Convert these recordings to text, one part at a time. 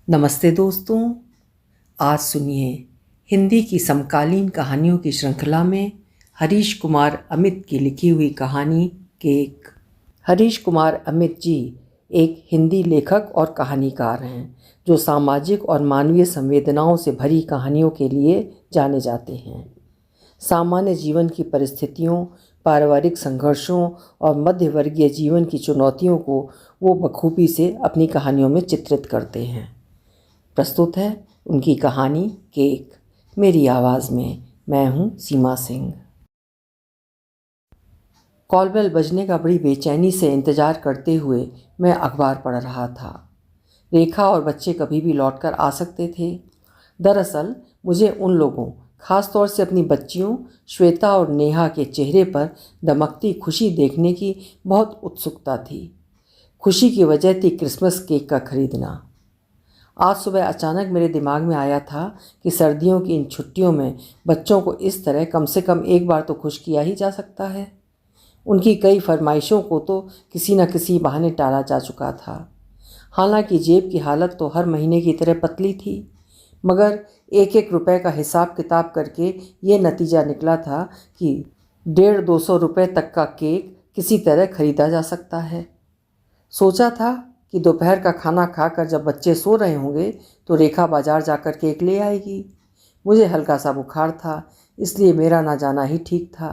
नमस्ते दोस्तों। आज सुनिए हिंदी की समकालीन कहानियों की श्रृंखला में हरीश कुमार अमित की लिखी हुई कहानी केक। हरीश कुमार अमित जी एक हिंदी लेखक और कहानीकार हैं जो सामाजिक और मानवीय संवेदनाओं से भरी कहानियों के लिए जाने जाते हैं। सामान्य जीवन की परिस्थितियों, पारिवारिक संघर्षों और मध्यवर्गीय जीवन की चुनौतियों को वो बखूबी से अपनी कहानियों में चित्रित करते हैं। प्रस्तुत है उनकी कहानी केक, मेरी आवाज़ में। मैं हूँ सीमा सिंह। कॉल बेल बजने का बड़ी बेचैनी से इंतज़ार करते हुए मैं अखबार पढ़ रहा था। रेखा और बच्चे कभी भी लौटकर आ सकते थे। दरअसल मुझे उन लोगों, खास तौर से अपनी बच्चियों श्वेता और नेहा के चेहरे पर दमकती खुशी देखने की बहुत उत्सुकता थी। खुशी की वजह थी क्रिसमस केक का खरीदना। आज सुबह अचानक मेरे दिमाग में आया था कि सर्दियों की इन छुट्टियों में बच्चों को इस तरह कम से कम एक बार तो खुश किया ही जा सकता है। उनकी कई फरमाइशों को तो किसी न किसी बहाने टाला जा चुका था। हालांकि जेब की हालत तो हर महीने की तरह पतली थी, मगर एक एक रुपए का हिसाब किताब करके ये नतीजा निकला था कि 150-200 रुपये तक का केक किसी तरह खरीदा जा सकता है। सोचा था कि दोपहर का खाना खाकर जब बच्चे सो रहे होंगे तो रेखा बाजार जाकर केक ले आएगी। मुझे हल्का सा बुखार था, इसलिए मेरा ना जाना ही ठीक था,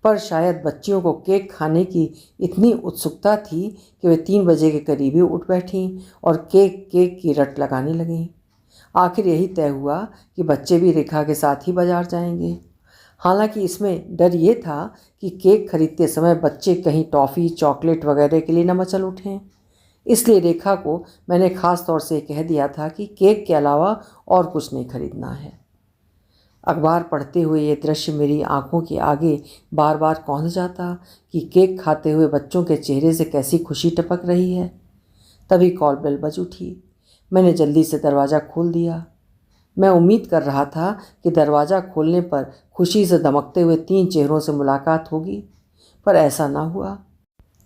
पर शायद बच्चियों को केक खाने की इतनी उत्सुकता थी कि वे 3 बजे के करीब ही उठ बैठीं और केक केक की रट लगाने लगीं। आखिर यही तय हुआ कि बच्चे भी रेखा के साथ ही बाजार जाएंगे। हालांकि इसमें डर ये था कि केक खरीदते समय बच्चे कहीं टॉफ़ी, चॉकलेट वगैरह के लिए न मचल उठें। इसलिए रेखा को मैंने ख़ास तौर से कह दिया था कि केक के अलावा और कुछ नहीं खरीदना है। अखबार पढ़ते हुए ये दृश्य मेरी आंखों के आगे बार बार पहुंच जाता कि केक खाते हुए बच्चों के चेहरे से कैसी खुशी टपक रही है। तभी कॉल बेल बज उठी। मैंने जल्दी से दरवाज़ा खोल दिया। मैं उम्मीद कर रहा था कि दरवाज़ा खोलने पर खुशी से दमकते हुए 3 चेहरों से मुलाकात होगी, पर ऐसा ना हुआ।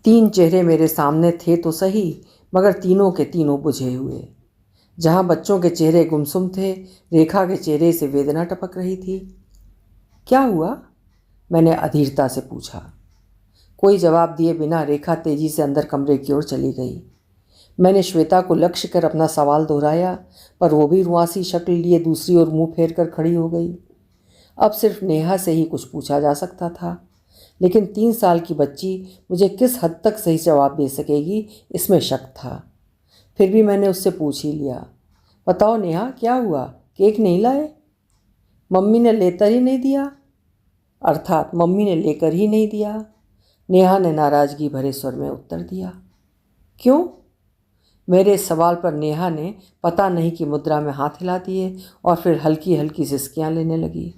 3 चेहरे मेरे सामने थे तो सही, मगर तीनों के तीनों बुझे हुए। जहाँ बच्चों के चेहरे गुमसुम थे, रेखा के चेहरे से वेदना टपक रही थी। क्या हुआ? मैंने अधीरता से पूछा। कोई जवाब दिए बिना रेखा तेजी से अंदर कमरे की ओर चली गई। मैंने श्वेता को लक्ष्य कर अपना सवाल दोहराया, पर वो भी रुआसी शक्ल लिए दूसरी ओर मुंह फेर कर खड़ी हो गई। अब सिर्फ नेहा से ही कुछ पूछा जा सकता था, लेकिन 3 साल की बच्ची मुझे किस हद तक सही जवाब दे सकेगी, इसमें शक था। फिर भी मैंने उससे पूछ ही लिया, बताओ नेहा, क्या हुआ? केक नहीं लाए? मम्मी ने लेकर ही नहीं दिया? अर्थात मम्मी ने लेकर ही नहीं दिया, नेहा ने नाराज़गी भरे स्वर में उत्तर दिया। क्यों? मेरे सवाल पर नेहा ने पता नहीं की मुद्रा में हाथ हिला दिए और फिर हल्की हल्की सिसकियाँ लेने लगी।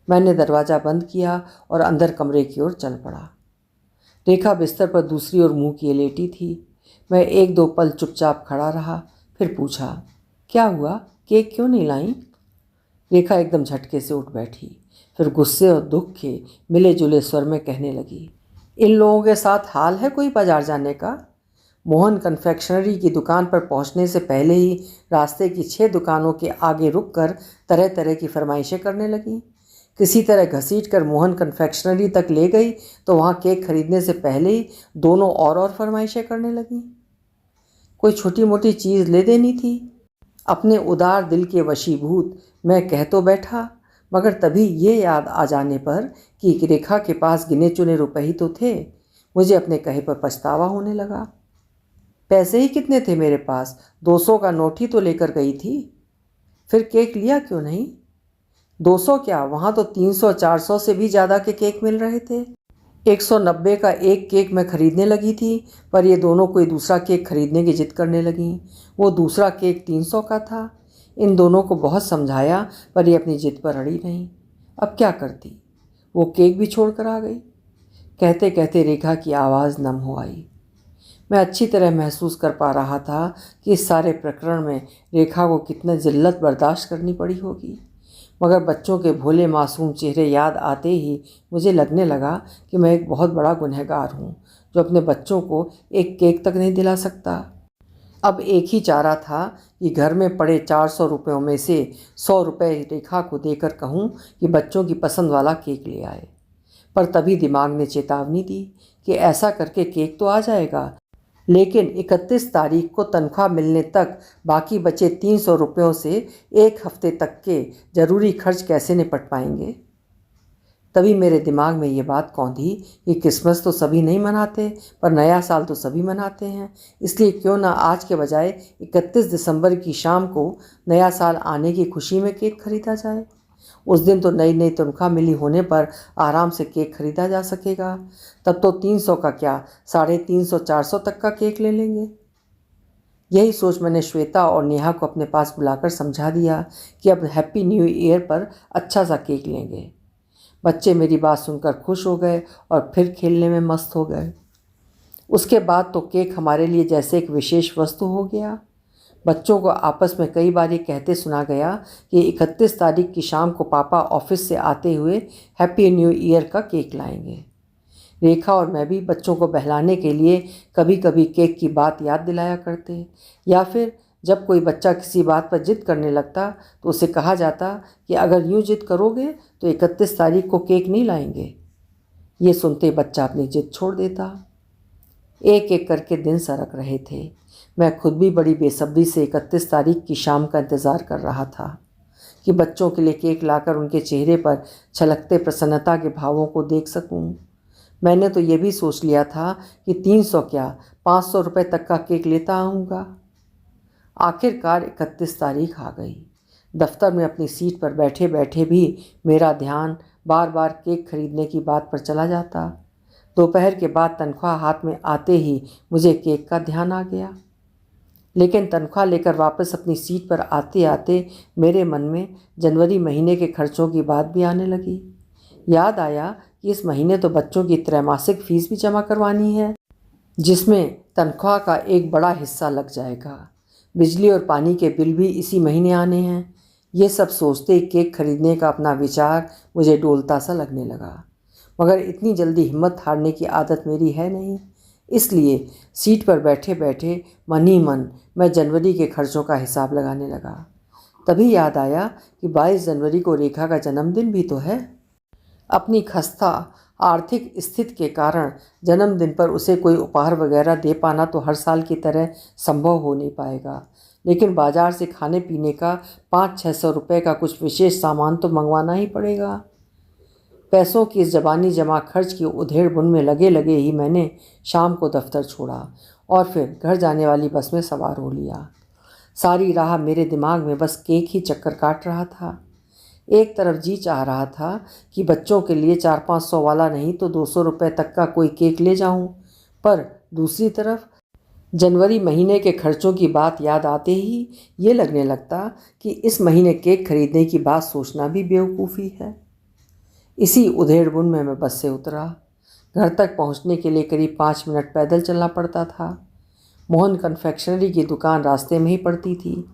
मैंने दरवाज़ा बंद किया और अंदर कमरे की ओर चल पड़ा। रेखा बिस्तर पर दूसरी ओर मुंह किए लेटी थी। मैं 1-2 पल चुपचाप खड़ा रहा, फिर पूछा, क्या हुआ? केक क्यों नहीं लाई? रेखा एकदम झटके से उठ बैठी, फिर गुस्से और दुख के मिले जुले स्वर में कहने लगी, इन लोगों के साथ हाल है कोई बाजार जाने का? मोहन कन्फेक्शनरी की दुकान पर पहुंचने से पहले ही रास्ते की 6 दुकानों के आगे रुककर तरह तरह की फरमाइशें करने लगी। किसी तरह घसीट कर मोहन कन्फेक्शनरी तक ले गई तो वहाँ केक खरीदने से पहले ही दोनों और फरमाइशें करने लगी। कोई छोटी मोटी चीज़ ले देनी थी। अपने उदार दिल के वशीभूत मैं कह तो बैठा, मगर तभी ये याद आ जाने पर कि रेखा के पास गिने चुने रुपए ही तो थे, मुझे अपने कहे पर पछतावा होने लगा। पैसे ही कितने थे मेरे पास? 200 का नोट ही तो लेकर गई थी। फिर केक लिया क्यों नहीं? 200 क्या, वहाँ तो 300-400 से भी ज़्यादा के केक मिल रहे थे। 190 का एक केक मैं खरीदने लगी थी, पर ये दोनों कोई दूसरा केक खरीदने की जिद करने लगीं। वो दूसरा केक 300 का था। इन दोनों को बहुत समझाया, पर ये अपनी जिद पर अड़ी नहीं। अब क्या करती? वो केक भी छोड़ कर आ गई। कहते कहते रेखा की आवाज़ नम हो आई। मैं अच्छी तरह महसूस कर पा रहा था कि इस सारे प्रकरण में रेखा को कितनी जिल्लत बर्दाश्त करनी पड़ी होगी, मगर बच्चों के भोले मासूम चेहरे याद आते ही मुझे लगने लगा कि मैं एक बहुत बड़ा गुनहगार हूँ जो अपने बच्चों को एक केक तक नहीं दिला सकता। अब एक ही चारा था कि घर में पड़े 400 रुपयों में से 100 रुपये रेखा को देकर कहूँ कि बच्चों की पसंद वाला केक ले आए। पर तभी दिमाग ने चेतावनी दी कि ऐसा करके केक तो आ जाएगा, लेकिन 31 तारीख को तनख्वाह मिलने तक बाकी बचे 300 रुपयों से एक हफ्ते तक के ज़रूरी खर्च कैसे निपट पाएंगे। तभी मेरे दिमाग में ये बात कौंधी कि क्रिसमस तो सभी नहीं मनाते, पर नया साल तो सभी मनाते हैं, इसलिए क्यों ना आज के बजाय 31 दिसंबर की शाम को नया साल आने की खुशी में केक खरीदा जाए। उस दिन तो नई नई तनख्वाह मिली होने पर आराम से केक खरीदा जा सकेगा। तब तो 300 का क्या 350 400 तक का केक ले लेंगे। यही सोच मैंने श्वेता और नेहा को अपने पास बुलाकर समझा दिया कि अब हैप्पी न्यू ईयर पर अच्छा सा केक लेंगे। बच्चे मेरी बात सुनकर खुश हो गए और फिर खेलने में मस्त हो गए। उसके बाद तो केक हमारे लिए जैसे एक विशेष वस्तु हो गया। बच्चों को आपस में कई बार ये कहते सुना गया कि 31 तारीख की शाम को पापा ऑफिस से आते हुए हैप्पी न्यू ईयर का केक लाएंगे। रेखा और मैं भी बच्चों को बहलाने के लिए कभी कभी केक की बात याद दिलाया करते, या फिर जब कोई बच्चा किसी बात पर जिद करने लगता तो उसे कहा जाता कि अगर यूँ जिद करोगे तो 31 तारीख को केक नहीं लाएंगे। ये सुनते बच्चा अपनी जिद छोड़ देता। एक एक करके दिन सरक रहे थे। मैं खुद भी बड़ी बेसब्री से 31 तारीख की शाम का इंतज़ार कर रहा था कि बच्चों के लिए केक लाकर उनके चेहरे पर छलकते प्रसन्नता के भावों को देख सकूं। मैंने तो ये भी सोच लिया था कि 300 क्या 500 रुपये तक का केक लेता आऊँगा। आखिरकार 31 तारीख आ गई। दफ्तर में अपनी सीट पर बैठे बैठे भी मेरा ध्यान बार बार केक खरीदने की बात पर चला जाता। दोपहर के बाद तनख्वाह हाथ में आते ही मुझे केक का ध्यान आ गया, लेकिन तनख्वाह लेकर वापस अपनी सीट पर आते आते मेरे मन में जनवरी महीने के खर्चों की बात भी आने लगी। याद आया कि इस महीने तो बच्चों की त्रैमासिक फीस भी जमा करवानी है, जिसमें तनख्वाह का एक बड़ा हिस्सा लग जाएगा। बिजली और पानी के बिल भी इसी महीने आने हैं। ये सब सोचते ही केक खरीदने का अपना विचार मुझे डोलता सा लगने लगा, मगर इतनी जल्दी हिम्मत हारने की आदत मेरी है नहीं। इसलिए सीट पर बैठे बैठे मन ही मन मैं जनवरी के खर्चों का हिसाब लगाने लगा। तभी याद आया कि 22 जनवरी को रेखा का जन्मदिन भी तो है। अपनी खस्ता आर्थिक स्थिति के कारण जन्मदिन पर उसे कोई उपहार वगैरह दे पाना तो हर साल की तरह संभव हो नहीं पाएगा, लेकिन बाज़ार से खाने पीने का 500-600 रुपये का कुछ विशेष सामान तो मंगवाना ही पड़ेगा। पैसों की इस ज़बानी जमा खर्च की उधेड़ बुन में लगे लगे ही मैंने शाम को दफ्तर छोड़ा और फिर घर जाने वाली बस में सवार हो लिया। सारी राह मेरे दिमाग में बस केक ही चक्कर काट रहा था। एक तरफ जी चाह रहा था कि बच्चों के लिए 400-500 वाला नहीं तो 200 रुपये तक का कोई केक ले जाऊं, पर दूसरी तरफ जनवरी महीने के खर्चों की बात याद आते ही ये लगने लगता कि इस महीने केक खरीदने की बात सोचना भी बेवकूफ़ी है। इसी उधेड़बुन में मैं बस से उतरा। घर तक पहुंचने के लिए करीब 5 मिनट पैदल चलना पड़ता था। मोहन कन्फेक्शनरी की दुकान रास्ते में ही पड़ती थी।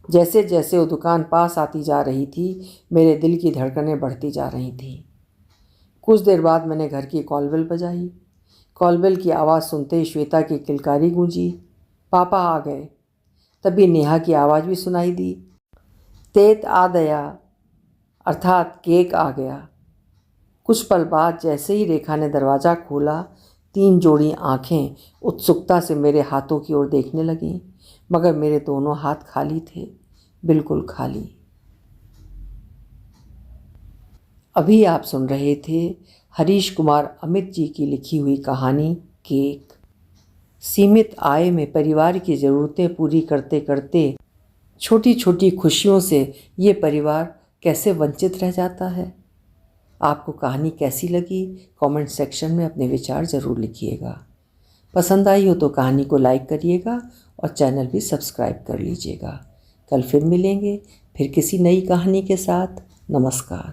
जैसे जैसे वो दुकान पास आती जा रही थी मेरे दिल की धड़कनें बढ़ती जा रही थीं। कुछ देर बाद मैंने घर की कॉलबेल बजाई। कॉलबेल की आवाज़ सुनते ही श्वेता की किलकारी गूंजी, पापा आ गए। तभी नेहा की आवाज़ भी सुनाई दी, तेत आ गया, अर्थात केक आ गया। कुछ पल बाद जैसे ही रेखा ने दरवाज़ा खोला, 3 जोड़ी आँखें उत्सुकता से मेरे हाथों की ओर देखने लगीं, मगर मेरे दोनों हाथ खाली थे, बिल्कुल खाली। अभी आप सुन रहे थे हरीश कुमार अमित जी की लिखी हुई कहानी केक। सीमित आय में परिवार की ज़रूरतें पूरी करते करते छोटी छोटी खुशियों से ये परिवार कैसे वंचित रह जाता है। आपको कहानी कैसी लगी कमेंट सेक्शन में अपने विचार ज़रूर लिखिएगा। पसंद आई हो तो कहानी को लाइक करिएगा और चैनल भी सब्सक्राइब कर लीजिएगा। कल फिर मिलेंगे, फिर किसी नई कहानी के साथ। नमस्कार।